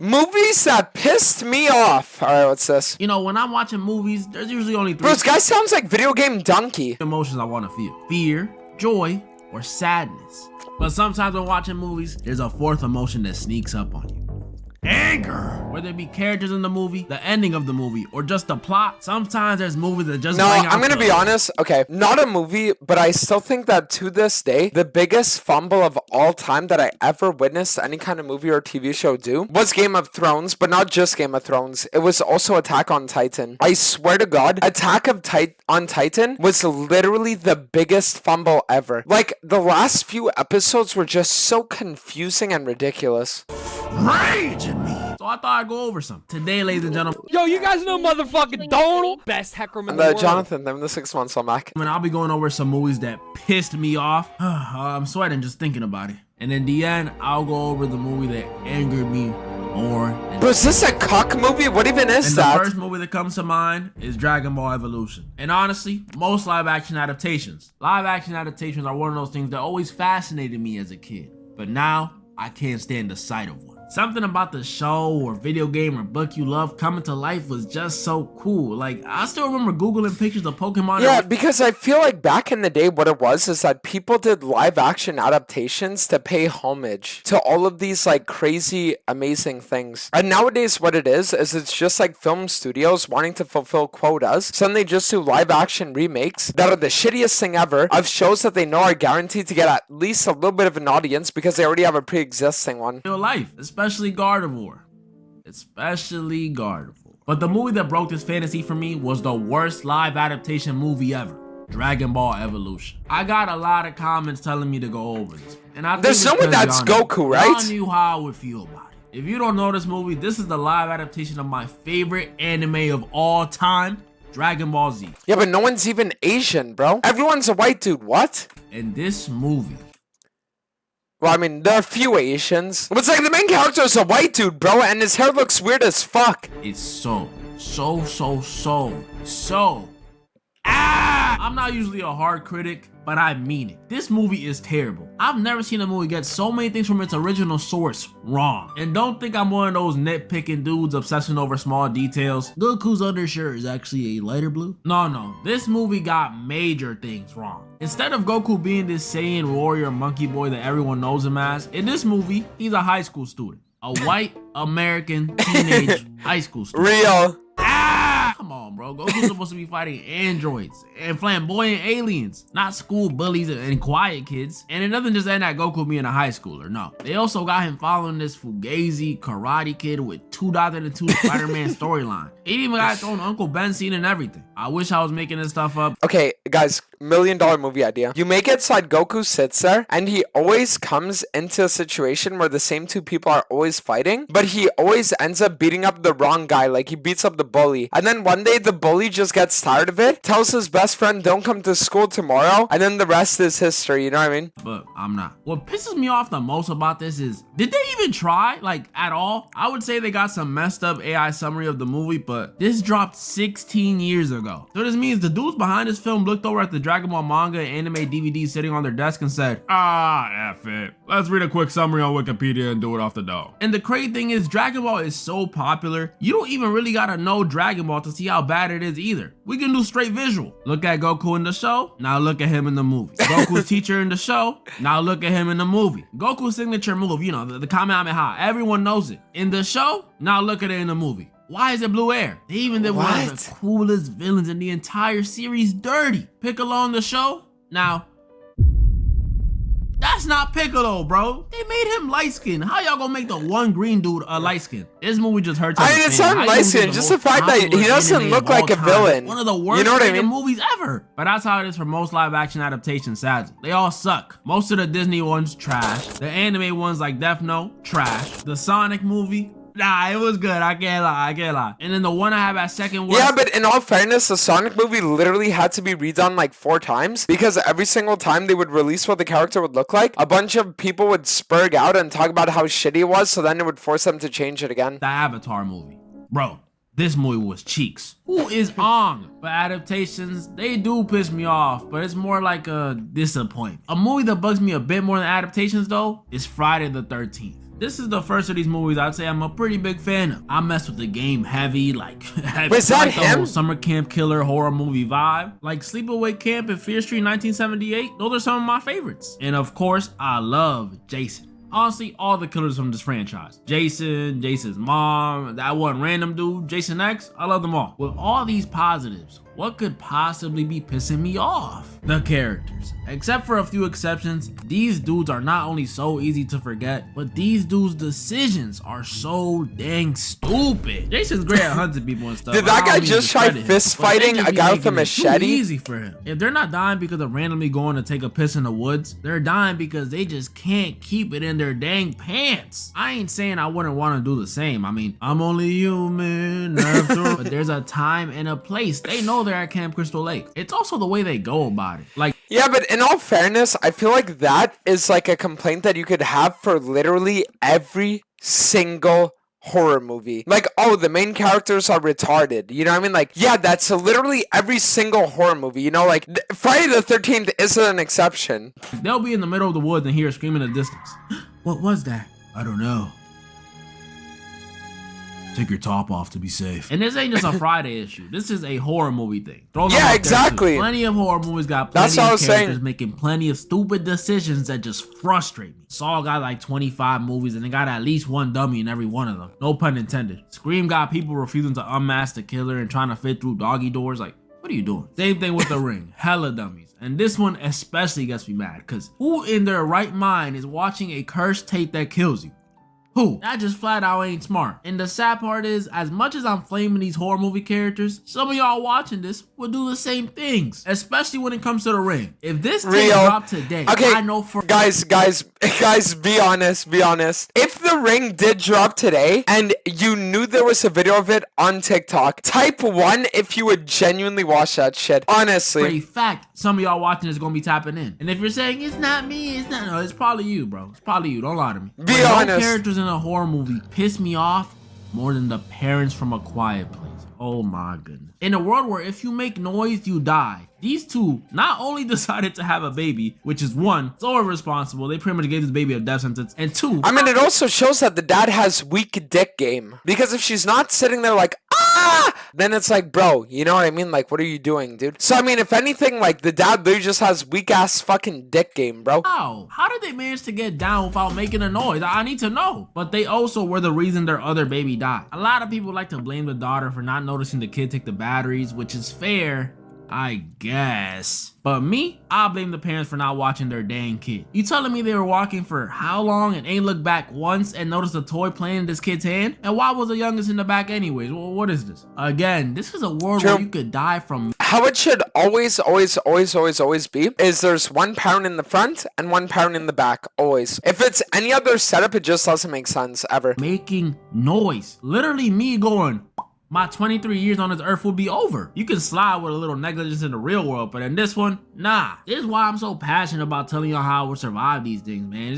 Movies that pissed me off. Alright, what's this? You know, when I'm watching movies, there's usually only 3 Bro, this guy sounds like video game donkey. emotions I want to feel. Fear, joy, or sadness. But sometimes when watching movies, there's a 4th emotion that sneaks up on you. Anger! Whether it be characters in the movie, the ending of the movie, or just the plot, sometimes there's movies that just No, bring out I'm gonna be honest. Okay, not a movie, but I still think that to this day, the biggest fumble of all time that I ever witnessed any kind of movie or TV show do was Game of Thrones, but not just Game of Thrones. It was also Attack on Titan. I swear to God, Attack on Titan was literally the biggest fumble ever. Like, the last few episodes were just so confusing and ridiculous. rage in me. So I thought I'd go over some. Today, ladies and gentlemen. Yo, you guys know motherfucking Donald? Best hacker in the world. Jonathan, I'm the 6 months on Mac. I'll be going over some movies that pissed me off. I'm sweating just thinking about it. And in the end, I'll go over the movie that angered me more. Bro, is this a cock movie? What even is that? The first movie that comes to mind is Dragon Ball Evolution. And honestly, most live action adaptations. Live action adaptations are one of those things that always fascinated me as a kid. But now, I can't stand the sight of one. Something about the show or video game or book you love coming to life was just so cool. Like, I still remember Googling pictures of Pokemon. Yeah, because I feel like back in the day, what it was is that people did live action adaptations to pay homage to all of these like crazy, amazing things. And nowadays, what it is it's just like film studios wanting to fulfill quotas. So then they just do live action remakes that are the shittiest thing ever of shows that they know are guaranteed to get at least a little bit of an audience because they already have a pre-existing one. Real life, especially Gardevoir. Especially Gardevoir. But the movie that broke this fantasy for me was the worst live adaptation movie ever. Dragon Ball Evolution. I got a lot of comments telling me to go over this. And I think there's someone that's Goku, right? Y'all knew how I would feel about it. If you don't know this movie, this is the live adaptation of my favorite anime of all time, Dragon Ball Z. Yeah, but no one's even Asian, bro. Everyone's a white dude. What? And this movie. Well, I mean, there are a few Asians. It's like the main character is a white dude, bro, and his hair looks weird as fuck. It's so. I'm not usually a hard critic, but I mean it. This movie is terrible. I've never seen a movie get so many things from its original source wrong. And don't think I'm one of those nitpicking dudes obsessing over small details. Goku's undershirt is actually a lighter blue. No, this movie got major things wrong. Instead of Goku being this Saiyan warrior monkey boy that everyone knows him as, in this movie, he's a high school student. A white American teenage high school student. Real. Come on, bro. Goku's supposed to be fighting androids and flamboyant aliens, not school bullies and quiet kids. And it doesn't just end at Goku being a high schooler, no. They also got him following this fugazi karate kid with 2002 Spider-Man storyline. He even got his own Uncle Ben scene and everything. I wish I was making this stuff up. Okay, guys, $1 million movie idea. You make it so that Goku sits there and he always comes into a situation where the same two people are always fighting, but he always ends up beating up the wrong guy. Like, he beats up the bully. And then one day the bully just gets tired of it, tells his best friend, don't come to school tomorrow, and then the rest is history, you know what I mean? But I'm not. What pisses me off the most about this is, did they even try, like, at all? I would say they got some messed up AI summary of the movie, but this dropped 16 years ago. So this means the dudes behind this film looked over at the Dragon Ball manga and anime DVD sitting on their desk and said, F it. Let's read a quick summary on Wikipedia and do it off the dome. And the crazy thing is, Dragon Ball is so popular, you don't even really gotta know Dragon Ball to see how bad it is either. We can do straight visual. Look at Goku in the show, now look at him in the movie. Goku's teacher in the show, now look at him in the movie. Goku's signature move, you know, the Kamehameha, everyone knows it. In the show, now look at it in the movie. Why is it blue air? They even did one of the coolest villains in the entire series dirty. Piccolo in the show? Now, that's not Piccolo, bro. They made him light skinned. How y'all gonna make the one green dude a light skin? This movie just hurts. I mean, it's not light skinned, just the fact that he doesn't look like a villain. One of the worst movies ever. But that's how it is for most live action adaptations, sadly. They all suck. Most of the Disney ones, trash. The anime ones like Death Note, trash. The Sonic movie, nah, it was good. I can't lie. And then the one I have at second worst. Yeah, but in all fairness, the Sonic movie literally had to be redone like 4 times because every single time they would release what the character would look like, a bunch of people would spurg out and talk about how shitty it was, so then it would force them to change it again. The Avatar movie. Bro, this movie was cheeks. Who is on? But adaptations, they do piss me off, but it's more like a disappointment. A movie that bugs me a bit more than adaptations though is Friday the 13th. This is the first of these movies I'd say I'm a pretty big fan of. I mess with the game heavy, like heavy. Was that like the him? whole summer camp killer horror movie vibe. Like Sleepaway Camp and Fear Street 1978. Those are some of my favorites. And of course, I love Jason. Honestly, all the killers from this franchise. Jason, Jason's mom, that one random dude, Jason X, I love them all. With all these positives, what could possibly be pissing me off? The characters. Except for a few exceptions, these dudes are not only so easy to forget, but these dudes' decisions are so dang stupid. Jason's great at hunting people and stuff. Did that guy just try fist fighting a guy with a machete? Easy for him. If they're not dying because of randomly going to take a piss in the woods, they're dying because they just can't keep it in their dang pants. I ain't saying I wouldn't want to do the same. I mean, I'm only human after all. But there's a time and a place. They know they're at Camp Crystal Lake. It's also the way they go about it. Like, yeah, but in all fairness, I feel like that is like a complaint that you could have for literally every single horror movie. Like, oh, the main characters are retarded. You know what I mean? Like, yeah, that's literally every single horror movie. You know, like, Friday the 13th isn't an exception. they'll be in the middle of the woods and hear a scream in the distance. What was that? I don't know. Take your top off to be safe. And this ain't just a Friday issue. This is a horror movie thing. Throw them out Yeah, there, exactly. too. Plenty of horror movies got That's plenty what I of was characters saying. making plenty of stupid decisions that just frustrate me. Saw got like 25 movies and they got at least one dummy in every one of them. No pun intended. Scream got people refusing to unmask the killer and trying to fit through doggy doors. Like, what are you doing? Same thing with The Ring. Hella dummies. And this one especially gets me mad because who in their right mind is watching a cursed tape that kills you? Who? That just flat out ain't smart. And the sad part is, as much as I'm flaming these horror movie characters, some of y'all watching this would do the same things, especially when it comes to The Ring. If this tape dropped today, okay, I know for guys, be honest. If The Ring did drop today and you knew there was a video of it on TikTok, type 1 if you would genuinely watch that shit. Honestly. for a fact, some of y'all watching is gonna be tapping in. And if you're saying it's not me, it's not, no, it's probably you, bro. It's probably you. Don't lie to me. Be But honest. No characters in a horror movie piss me off more than the parents from A Quiet Place. Oh my goodness. In a world where if you make noise, you die, these two not only decided to have a baby, which is one, so irresponsible, they pretty much gave this baby a death sentence, and two, I mean, it also shows that the dad has weak dick game. Because if she's not sitting there like, ah, then it's like, bro, you know what I mean? Like, what are you doing, dude? So, I mean, if anything, like, the dad literally just has weak-ass fucking dick game, bro. how did they manage to get down without making a noise? I need to know. But they also were the reason their other baby died. A lot of people like to blame the daughter for not noticing the kid take the batteries, which is fair, I guess. But me, I blame the parents for not watching their dang kid. You telling me they were walking for how long and ain't looked back once and noticed a toy playing in this kid's hand? And why was the youngest in the back anyways? Well, what is this? Again, this is a world where you could die from. How it should always be is there's one parent in the front and one parent in the back, always. If it's any other setup, it just doesn't make sense, ever. Making noise. Literally me going, my 23 years on this earth will be over. You can slide with a little negligence in the real world, but in this one, nah. This is why I'm so passionate about telling y'all how I would survive these things, man.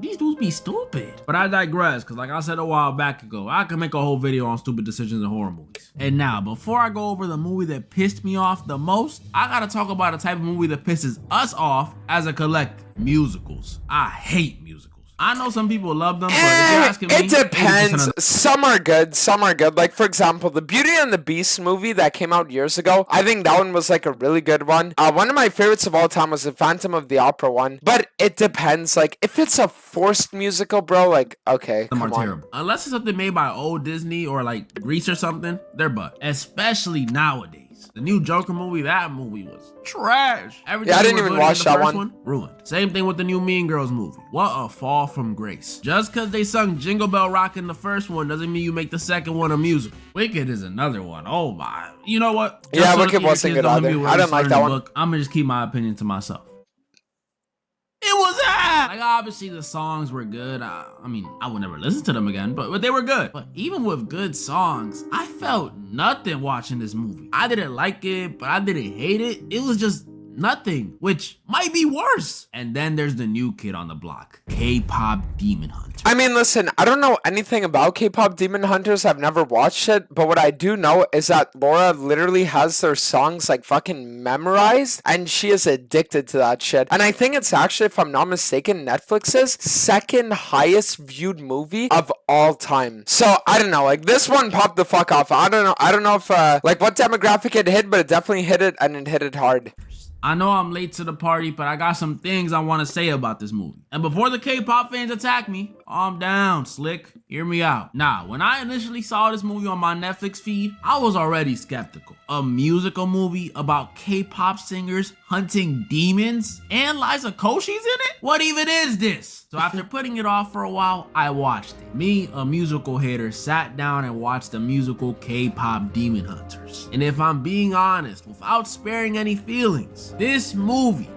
These dudes be stupid. But I digress, because like I said a while back ago, I can make a whole video on stupid decisions in horror movies. And now, before I go over the movie that pissed me off the most, I gotta talk about a type of movie that pisses us off as a collective. Musicals. I hate musicals. I know some people love them, but if you're asking me, It depends. Some are good, some are good. Like, for example, the Beauty and the Beast movie that came out years ago, I think that one was like a really good one. One of my favorites of all time was the Phantom of the Opera one, but it depends. Like, if it's a forced musical, bro, like, okay, Them are come on. terrible. Unless it's something made by old Disney or like Grease or something, they're butt. Especially nowadays. The new Joker movie, that movie was trash. Everything Yeah, I didn't was even good in watch the that first one. Ruined. Same thing with the new Mean Girls movie. What a fall from grace. Just because they sung Jingle Bell Rock in the first one doesn't mean you make the second one a musical. Wicked is another one. Oh my. You know what? Yeah, Wicked wasn't good either. I didn't like that one. I'm gonna just keep my opinion to myself. It was that! Like, obviously, the songs were good. I mean, I would never listen to them again, but they were good. But even with good songs, I felt nothing watching this movie. I didn't like it, but I didn't hate it. It was just nothing, which might be worse. And then there's the new kid on the block, K-pop Demon Hunter. I mean, listen, I don't know anything about K-pop Demon Hunters. I've never watched it, but what I do know is that Laura literally has their songs like fucking memorized, and she is addicted to that shit. And I think it's actually, if I'm not mistaken, Netflix's second highest viewed movie of all time. So I don't know, like this one popped the fuck off. I don't know if like what demographic it hit, but it definitely hit it, and it hit it hard. I know I'm late to the party, but I got some things I want to say about this movie. And before the K-pop fans attack me, calm down, Slick. Hear me out. Now, when I initially saw this movie on my Netflix feed, I was already skeptical. A musical movie about K-pop singers hunting demons? And Liza Koshy's in it? What even is this? So after putting it off for a while, I watched it. Me, a musical hater, sat down and watched the musical K-pop Demon Hunters. And if I'm being honest, without sparing any feelings, this movie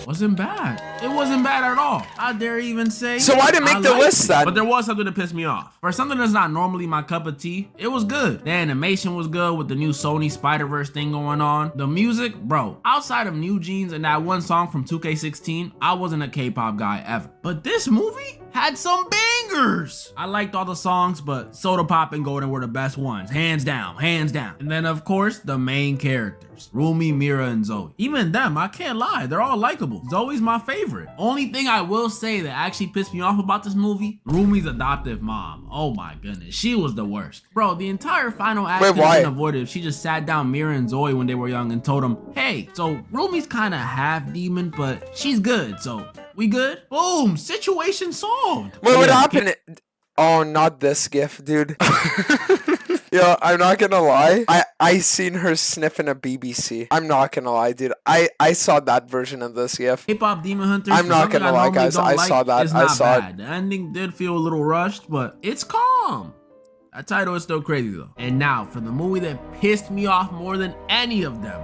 wasn't bad. It wasn't bad at all. I dare even say. So why didn't make the list then? But there was something that pissed me off. For something that's not normally my cup of tea, it was good. The animation was good with the new Sony Spider-Verse thing going on. The music, bro, outside of New Jeans and that one song from 2K16, I wasn't a K-pop guy ever. But this movie had some bangers. I liked all the songs, but Soda Pop and Golden were the best ones. Hands down, hands down. And then of course, the main characters, Rumi, Mira, and Zoe. Even them, I can't lie, they're all likable. Zoe's my favorite. Only thing I will say that actually pissed me off about this movie, Rumi's adoptive mom. Oh my goodness, she was the worst. Bro, the entire final act could have been avoided if she just sat down Mira and Zoe when they were young and told them, hey, so Rumi's kind of half demon, but she's good, so we good? Boom, situation solved. Wait, what happened? Oh, not this gif, dude. Yo, I'm not gonna lie. I seen her sniffing a BBC. I'm not gonna lie, dude. I saw that version of this gif. K-pop Demon Hunters. I'm not gonna lie, guys. I saw that. I saw it. The ending did feel a little rushed, but it's calm. That title is still crazy though. And now for the movie that pissed me off more than any of them,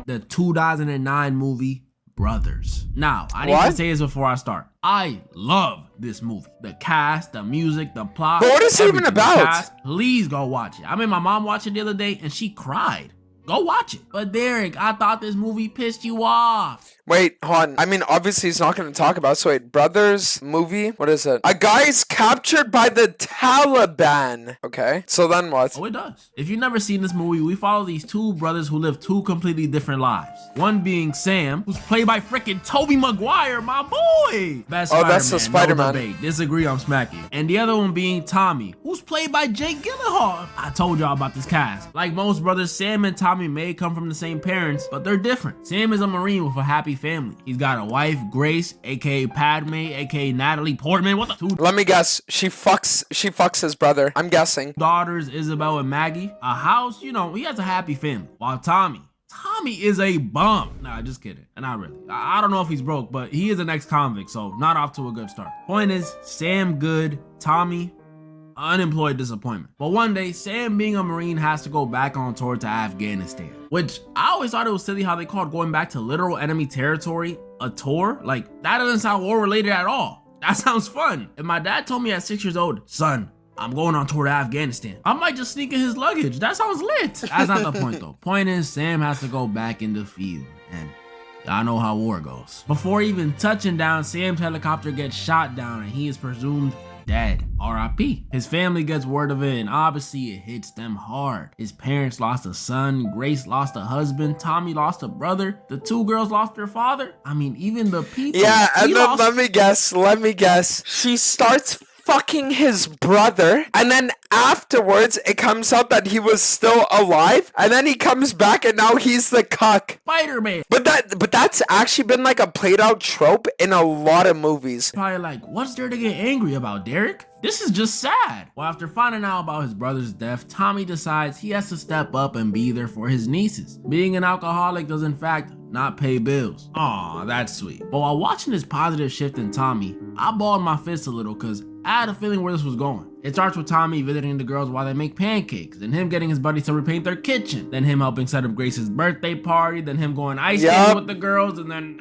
the 2009 movie Brothers. Now, I need to say this before I start. I love this movie. The cast, the music, the plot. But what is it even about? Cast, please go watch it. I made my mom watch it the other day and she cried. Go watch it. But Derek, I thought this movie pissed you off. Wait, hon. I mean, obviously he's not going to talk about. So wait, Brothers movie? What is it? A guy's captured by the Taliban. Okay. So then what? Oh, it does. If you've never seen this movie, we follow these two brothers who live two completely different lives. One being Sam, who's played by freaking Tobey Maguire, my boy. Best Spider-Man, that's the Spider-Man. No debate. Disagree, I'm smacking. And the other one being Tommy, who's played by Jake Gyllenhaal. I told y'all about this cast. Like most brothers, Sam and Tommy may come from the same parents, but they're different. Sam is a Marine with a happy family. He's got a wife, Grace, aka Padme, aka Natalie Portman. What the two? Let me guess. She fucks his brother. I'm guessing. Daughters, Isabel and Maggie. A house, you know, he has a happy family. While Tommy is a bum. Nah, just kidding. Not really. I don't know if he's broke, but he is an ex-convict, so not off to a good start. Point is, Sam good, Tommy unemployed disappointment. But one day, Sam being a Marine has to go back on tour to Afghanistan, which I always thought it was silly how they called going back to literal enemy territory a tour. Like, that doesn't sound war related at all. That sounds fun. If my dad told me at 6 years old, son, I'm going on tour to Afghanistan, I might just sneak in his luggage. That sounds lit. That's not the point though. Point is, Sam has to go back in the field, and y'all know how war goes. Before even touching down, Sam's helicopter gets shot down and he is presumed dead. R.I.P. His family gets word of it and obviously it hits them hard. His parents lost a son, Grace lost a husband, Tommy lost a brother, the two girls lost their father. I mean, even the people. Yeah, and then let me guess. She starts fucking his brother, and then afterwards it comes out that he was still alive, and then he comes back and now he's the cuck. Spider-Man. But that's actually been like a played out trope in a lot of movies. Probably like, what's there to get angry about, Derek? This is just sad. Well, after finding out about his brother's death, Tommy decides he has to step up and be there for his nieces. Being an alcoholic does in fact not pay bills. Aw, that's sweet. But while watching this positive shift in Tommy, I balled my fist a little because I had a feeling where this was going. It starts with Tommy visiting the girls while they make pancakes, then him getting his buddies to repaint their kitchen, then him helping set up Grace's birthday party, then him going ice skating with the girls, and then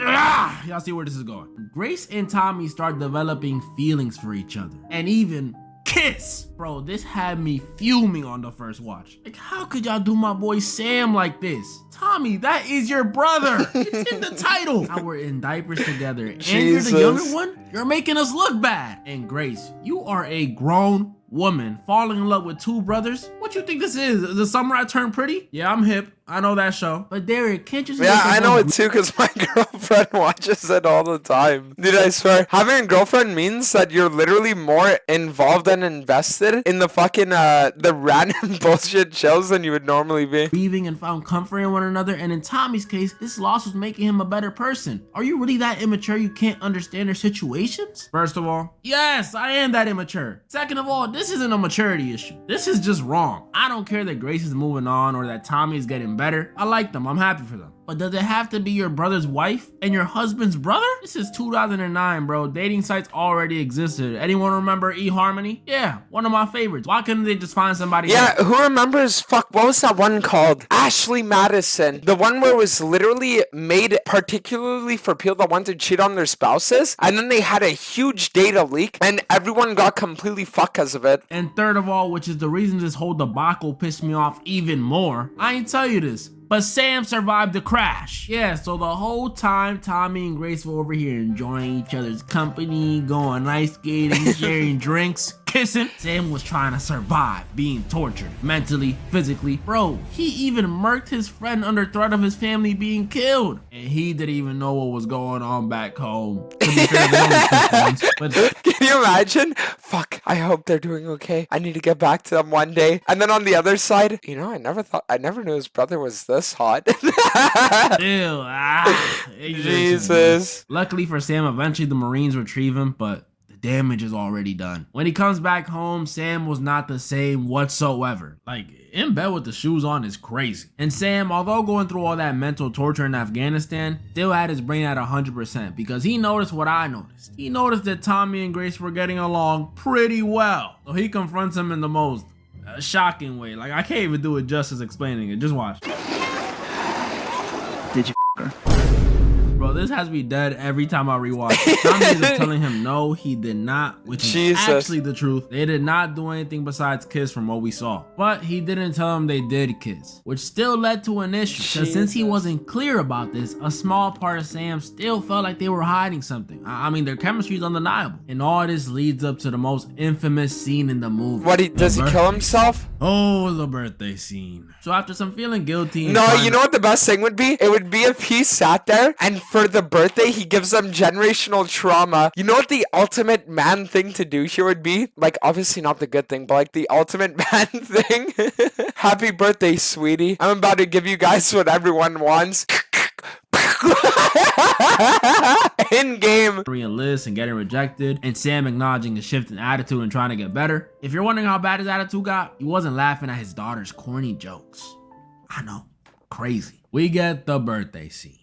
y'all see where this is going. Grace and Tommy start developing feelings for each other, and even kiss. Bro, this had me fuming on the first watch. Like, how could y'all do my boy Sam like this? Tommy, that is your brother. It's in the title. Now we're in diapers together. And you're the younger one? You're making us look bad. And Grace, you are a grown woman falling in love with two brothers. What you think this is? The Summer I Turned Pretty? Yeah, I'm hip. I know that show. But Derek, can't you see? Yeah, I know it too, because my girlfriend watches it all the time. Dude, I swear, having a girlfriend means that you're literally more involved and invested in the fucking, the random bullshit shows than you would normally be. Grieving and found comfort in one another, and in Tommy's case, this loss was making him a better person. Are you really that immature you can't understand their situations? First of all, yes, I am that immature. Second of all, this isn't a maturity issue. This is just wrong. I don't care that Grace is moving on or that Tommy is getting better. I like them. I'm happy for them. But does it have to be your brother's wife and your husband's brother? This is 2009, bro. Dating sites already existed. Anyone remember eHarmony? Yeah, one of my favorites. Why couldn't they just find somebody else? Yeah, who remembers, what was that one called? Ashley Madison. The one where it was literally made particularly for people that want to cheat on their spouses. And then they had a huge data leak and everyone got completely fucked because of it. And third of all, which is the reason this whole debacle pissed me off even more, I ain't tell you this, but Sam survived the crash. Yeah, so the whole time Tommy and Grace were over here enjoying each other's company, going ice skating, sharing drinks, kissing, Sam was trying to survive being tortured mentally, physically. Bro, he even murked his friend under threat of his family being killed. And he didn't even know what was going on back home. To be fair, they only kissed once, but can you imagine? Fuck, I hope they're doing okay. I need to get back to them one day. And then on the other side, you know, I never knew his brother was this hot. Ew, Jesus. Luckily for Sam, eventually the Marines retrieve him, but the damage is already done. When he comes back home, Sam was not the same whatsoever. Like, in bed with the shoes on is crazy. And Sam, although going through all that mental torture in Afghanistan, still had his brain at 100% because he noticed what I noticed. He noticed that Tommy and Grace were getting along pretty well. So he confronts him in the most shocking way. Like, I can't even do it justice explaining it. Just watch. Did you her? Bro, this has me dead every time I rewatch it. Tommy is telling him no, he did not, which is actually the truth. They did not do anything besides kiss from what we saw. But he didn't tell him they did kiss, which still led to an issue. Because since he wasn't clear about this, a small part of Sam still felt like they were hiding something. I mean, their chemistry is undeniable. And all this leads up to the most infamous scene in the movie. Does he kill himself? Oh, the birthday scene. So after some feeling guilty. No, you know what the best thing would be? It would be if he sat there and for the birthday, he gives them generational trauma. You know what the ultimate man thing to do here would be? Like, obviously not the good thing, but like the ultimate man thing. Happy birthday, sweetie. I'm about to give you guys what everyone wants. In game. Enlist and getting rejected, and Sam acknowledging the shift in attitude and trying to get better. If you're wondering how bad his attitude got, he wasn't laughing at his daughter's corny jokes. I know, crazy. We get the birthday scene.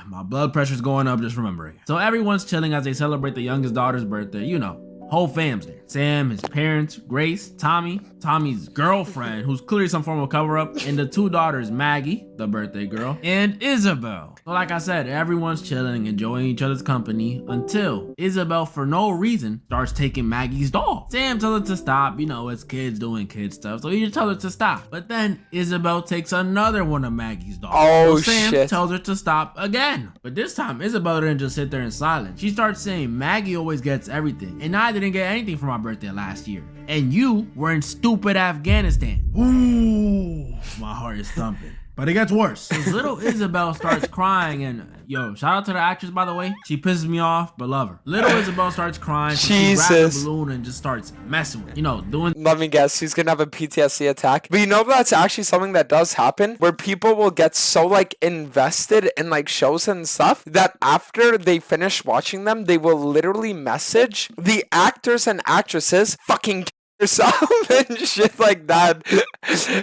My blood pressure's going up just remembering. So everyone's chilling as they celebrate the youngest daughter's birthday. You know, whole fam's there. Sam, his parents, Grace, Tommy, Tommy's girlfriend, who's clearly some form of cover-up, and the two daughters, Maggie, the birthday girl, and Isabel. So like I said, everyone's chilling, enjoying each other's company, until Isabel, for no reason, starts taking Maggie's doll. Sam tells her to stop, you know, it's kids doing kid stuff, so he just tells her to stop. But then Isabel takes another one of Maggie's dolls. Oh, so Sam shit. tells her to stop again. But this time, Isabel didn't just sit there in silence. She starts saying, Maggie always gets everything, and I didn't get anything for my birthday last year. And you were in stupid Afghanistan. Ooh, my heart is thumping. But it gets worse. Little Isabel starts crying, and yo, shout out to the actress, by the way. She pisses me off, but love her. Little Isabel starts crying. So she grabs a balloon and just starts messing with it. You know, doing. Let me guess, she's gonna have a PTSD attack. But you know that's actually something that does happen, where people will get so like invested in like shows and stuff that after they finish watching them, they will literally message the actors and actresses fucking yourself and shit like that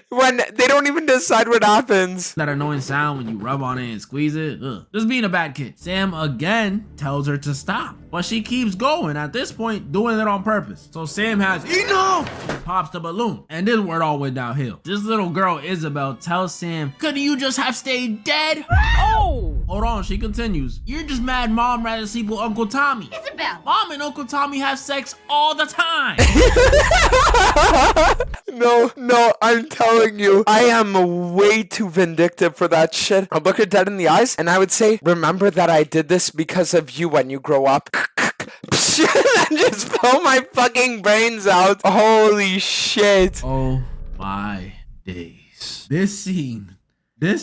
when they don't even decide what happens. That annoying sound when you rub on it and squeeze it. Ugh. Just being a bad kid. Sam again tells her to stop, but she keeps going, at this point doing it on purpose. So Sam has enough. pops the balloon. And this is where it all went downhill. This little girl, Isabel, tells Sam, couldn't you just have stayed dead? Oh! Hold on, she continues. You're just mad mom rather sleep with Uncle Tommy. Isabel! Mom and Uncle Tommy have sex all the time. No, I'm telling you, I am way too vindictive for that shit. I'd look her dead in the eyes and I would say, remember that I did this because of you when you grow up. And just blow my fucking brains out. Holy shit. Oh my days. This scene did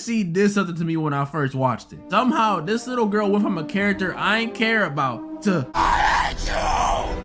something to me when I first watched it. Somehow, this little girl went from a character I ain't care about to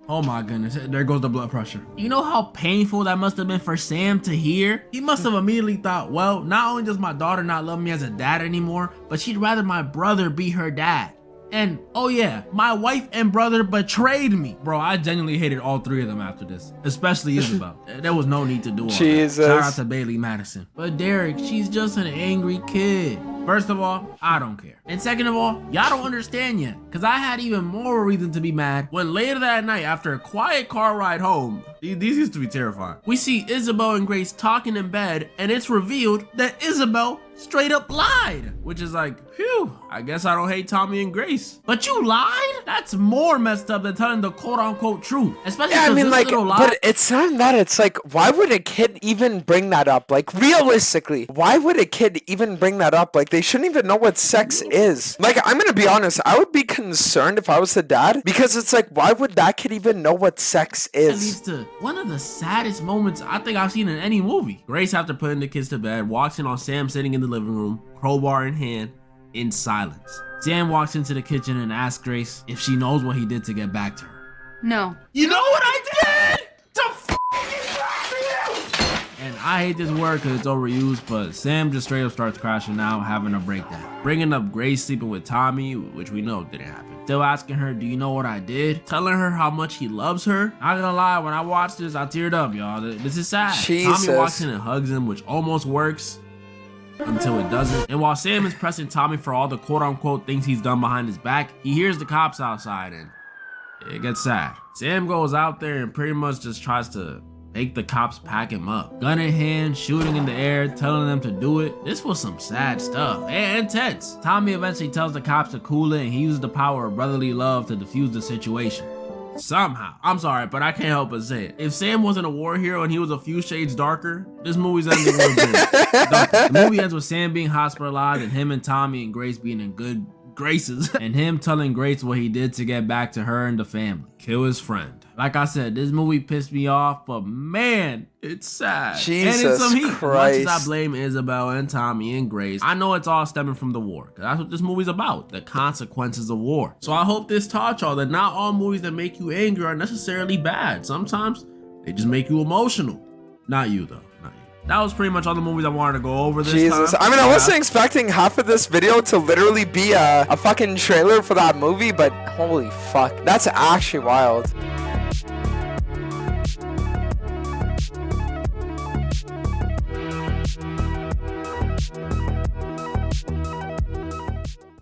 oh my goodness, there goes the blood pressure. You know how painful that must have been for Sam to hear? He must have immediately thought, well, not only does my daughter not love me as a dad anymore, but she'd rather my brother be her dad. And oh yeah, my wife and brother betrayed me. Bro, I genuinely hated all three of them after this, especially Isabel. There was no need to do all Jesus. that. Shout out to Bailey Madison. But Derek, she's just an angry kid. First of all, I don't care. And second of all, y'all don't understand yet, because I had even more reason to be mad when later that night, after a quiet car ride home, these used to be terrifying, we see Isabel and Grace talking in bed, and it's revealed that Isabel straight up lied, which is like, phew, I guess I don't hate Tommy and Grace. But you lied? That's more messed up than telling the quote-unquote truth. Especially Yeah, I mean, like, lie. but it's not that. It's like, why would a kid even bring that up? Like, realistically, why would a kid even bring that up? Like, they shouldn't even know what sex is. Like, I'm gonna be honest, I would be concerned if I was the dad, because it's like, why would that kid even know what sex That is? leads to one of the saddest moments I think I've seen in any movie. Grace, after putting the kids to bed, walks in on Sam sitting in the living room, crowbar in hand, in silence. Sam walks into the kitchen and asks Grace if she knows what he did to get back to her. No. You know what I did to get back to you? And I hate this word because it's overused, but Sam just straight up starts crashing out, having a breakdown. Bringing up Grace sleeping with Tommy, which we know didn't happen. Still asking her, do you know what I did? Telling her how much he loves her. Not gonna lie, when I watched this, I teared up, y'all. This is sad. Jesus. Tommy walks in and hugs him, which almost works until it doesn't. And while Sam is pressing Tommy for all the quote-unquote things he's done behind his back, he hears the cops outside and it gets sad. Sam goes out there and pretty much just tries to make the cops pack him up. Gun in hand, shooting in the air, telling them to do it. This was some sad stuff and intense. Tommy eventually tells the cops to cool it, and he uses the power of brotherly love to defuse the situation. Somehow. I'm sorry, but I can't help but say it. If Sam wasn't a war hero and he was a few shades darker, this movie's ending would have been darker. The movie ends with Sam being hospitalized and him and Tommy and Grace being in good graces and him telling Grace what he did to get back to her and the family. Kill his friend. Like I said, this movie pissed me off, but man, it's sad. Jesus and it's some heat. Christ. As much as I blame Isabel and Tommy and Grace, I know it's all stemming from the war. Cause that's what this movie's about, the consequences of war. So I hope this taught y'all that not all movies that make you angry are necessarily bad. Sometimes they just make you emotional. Not you though. That was pretty much all the movies I wanted to go over this Jesus. time. I mean, I wasn't expecting half of this video to literally be a fucking trailer for that movie, but holy fuck. That's actually wild.